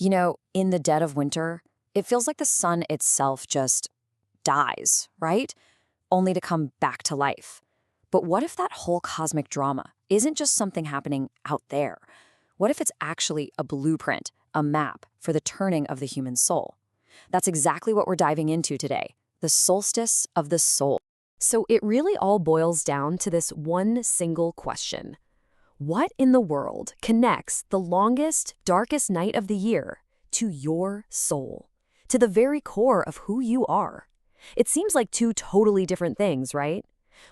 In the dead of winter, it feels like the sun itself just dies, right? Only to come back to life. But what if that whole cosmic drama isn't just something happening out there? What if it's actually a blueprint, a map for the turning of the human soul? That's exactly what we're diving into today, the solstice of the soul. So it really all boils down to this one single question. What in the world connects the longest, darkest night of the year to your soul, to the very core of who you are? It seems like two totally different things, right?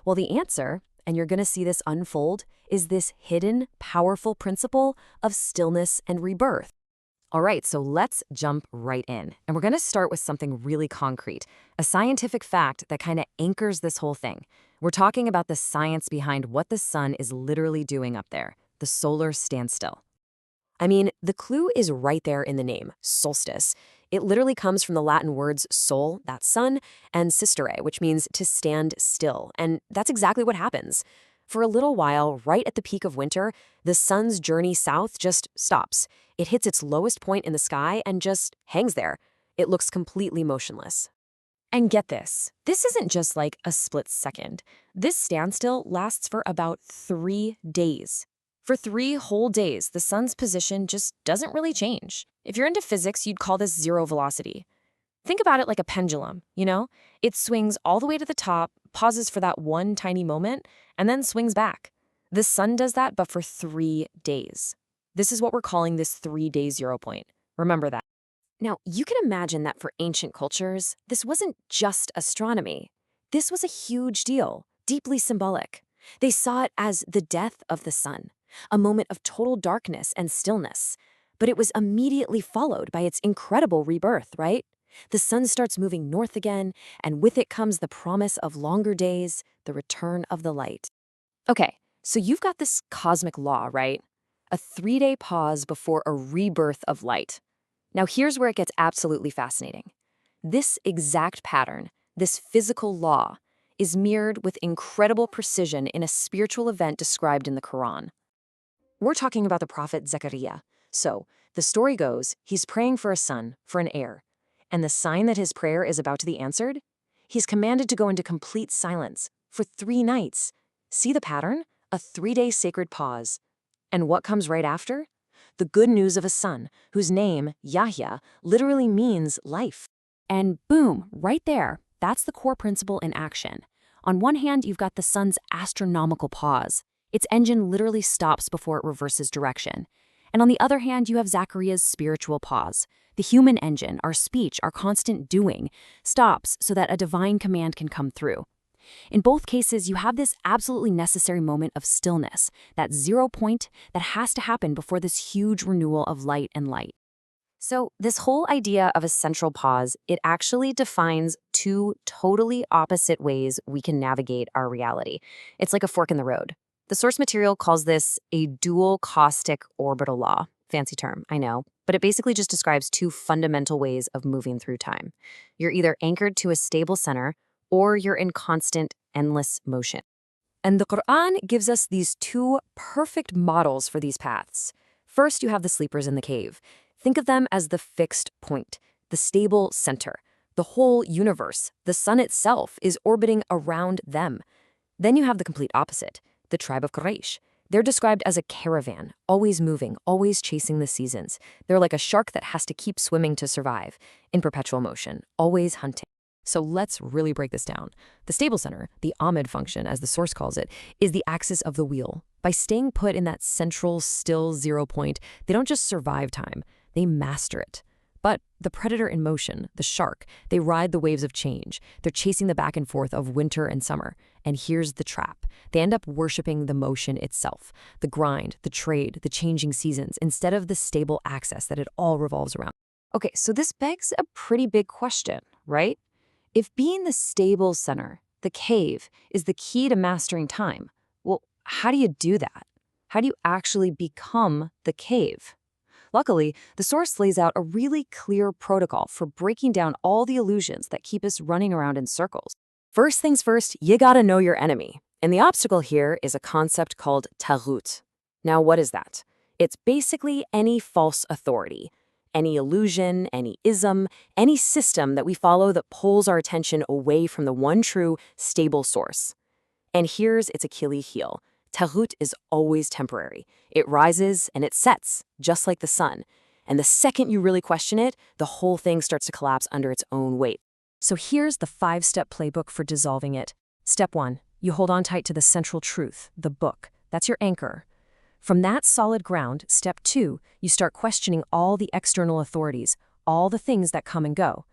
Well, the answer, and you're going to see this unfold, is this hidden, powerful principle of stillness and rebirth. All right, so let's jump right in. And we're going to start with something really concrete, a scientific fact that kind of anchors this whole thing. We're talking about the science behind what the sun is literally doing up there, the solar standstill. I mean, the clue is right there in the name, solstice. It literally comes from the Latin words sol, that's sun, and sistere, which means to stand still. And that's exactly what happens. For a little while, right at the peak of winter, the sun's journey south just stops. It hits its lowest point in the sky and just hangs there. It looks completely motionless. And get this isn't just like a split second. This standstill lasts for about 3 days. For 3 whole days, the sun's position just doesn't really change. If you're into physics, you'd call this zero velocity. Think about it like a pendulum, It swings all the way to the top, pauses for that one tiny moment, and then swings back. The sun does that, but for 3 days. This is what we're calling this 3-day zero point. Remember that. Now, you can imagine that for ancient cultures, this wasn't just astronomy. This was a huge deal, deeply symbolic. They saw it as the death of the sun, a moment of total darkness and stillness. But it was immediately followed by its incredible rebirth, right? The sun starts moving north again, and with it comes the promise of longer days, the return of the light. Okay, so you've got this cosmic law, right? A 3-day pause before a rebirth of light. Now here's where it gets absolutely fascinating. This exact pattern, this physical law, is mirrored with incredible precision in a spiritual event described in the Qur'an. We're talking about the prophet Zakariyyā. So, the story goes, he's praying for a son, for an heir. And the sign that his prayer is about to be answered? He's commanded to go into complete silence for 3 nights. See the pattern? A 3-day sacred pause. And what comes right after? The good news of a son, whose name, Yaḥyā, literally means life. And boom, right there, that's the core principle in action. On one hand, you've got the sun's astronomical pause. Its engine literally stops before it reverses direction. And on the other hand, you have Zakariyya's spiritual pause. The human engine, our speech, our constant doing, stops so that a divine command can come through. In both cases, you have this absolutely necessary moment of stillness, that zero point that has to happen before this huge renewal of light and light. So this whole idea of a central pause, it actually defines 2 totally opposite ways we can navigate our reality. It's like a fork in the road. The source material calls this a dual caustic orbital law. Fancy term, I know, but it basically just describes 2 fundamental ways of moving through time. You're either anchored to a stable center, or you're in constant, endless motion. And the Qur'an gives us these 2 perfect models for these paths. First, you have the sleepers in the cave. Think of them as the fixed point, the stable center. The whole universe, the sun itself, is orbiting around them. Then you have the complete opposite, the tribe of Quraysh. They're described as a caravan, always moving, always chasing the seasons. They're like a shark that has to keep swimming to survive, in perpetual motion, always hunting. So let's really break this down. The stable center, the Ahmed function, as the source calls it, is the axis of the wheel. By staying put in that central, still zero point, they don't just survive time, they master it. But the predator in motion, the shark, they ride the waves of change. They're chasing the back and forth of winter and summer. And here's the trap. They end up worshiping the motion itself, the grind, the trade, the changing seasons, instead of the stable axis that it all revolves around. Okay, so this begs a pretty big question, right? If being the stable center, the cave, is the key to mastering time, well, how do you do that? How do you actually become the cave? Luckily, the source lays out a really clear protocol for breaking down all the illusions that keep us running around in circles. First things first, you gotta know your enemy. And the obstacle here is a concept called taghut. Now, what is that? It's basically any false authority. any illusion, any ism, any system that we follow that pulls our attention away from the one true, stable source. And here's its Achilles heel. Taghut is always temporary. It rises and it sets, just like the sun. And the second you really question it, the whole thing starts to collapse under its own weight. So here's the 5-step playbook for dissolving it. Step 1, you hold on tight to the central truth, the book. That's your anchor. From that solid ground, step 2, you start questioning all the external authorities, all the things that come and go.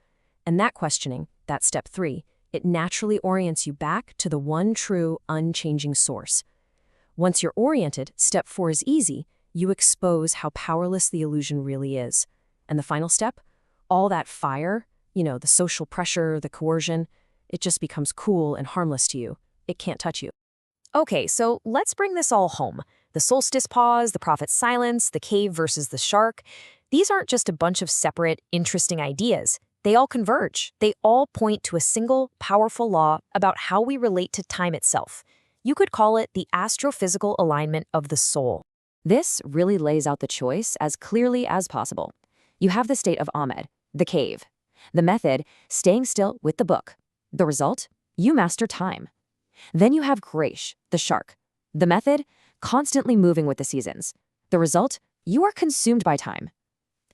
And that questioning, that's step 3, it naturally orients you back to the one true, unchanging source. Once you're oriented, step 4 is easy. You expose how powerless the illusion really is. And the final step, all that fire, the social pressure, the coercion, it just becomes cool and harmless to you. It can't touch you. Okay, so let's bring this all home. The solstice pause, the prophet's silence, the cave versus the shark. These aren't just a bunch of separate, interesting ideas. They all converge. They all point to a single, powerful law about how we relate to time itself. You could call it the astrophysical alignment of the soul. This really lays out the choice as clearly as possible. You have the state of Ahmed, the cave. The method, staying still with the book. The result, you master time. Then you have Quraysh, the shark. The method, constantly moving with the seasons. The result, you are consumed by time.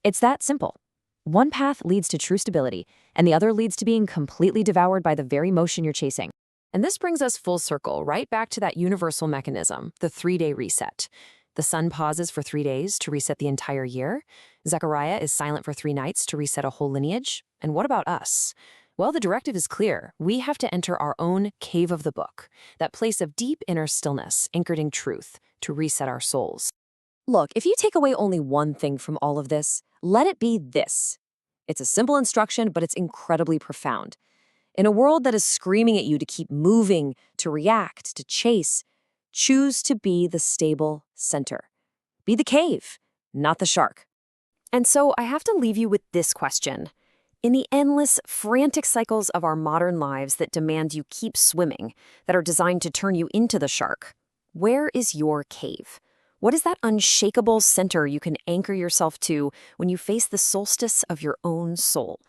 It's that simple. One path leads to true stability, and the other leads to being completely devoured by the very motion you're chasing. And this brings us full circle, right back to that universal mechanism, the 3-day reset. The sun pauses for 3 days to reset the entire year. Zakariyyā is silent for 3 nights to reset a whole lineage. And what about us? Well, the directive is clear. We have to enter our own cave of the book, that place of deep inner stillness, anchored in truth, to reset our souls. Look, if you take away only one thing from all of this, let it be this. It's a simple instruction, but it's incredibly profound. In a world that is screaming at you to keep moving, to react, to chase, choose to be the stable center. Be the cave, not the shark. And so I have to leave you with this question. In the endless, frantic cycles of our modern lives that demand you keep swimming, that are designed to turn you into the shark, where is your cave? What is that unshakable center you can anchor yourself to when you face the solstice of your own soul?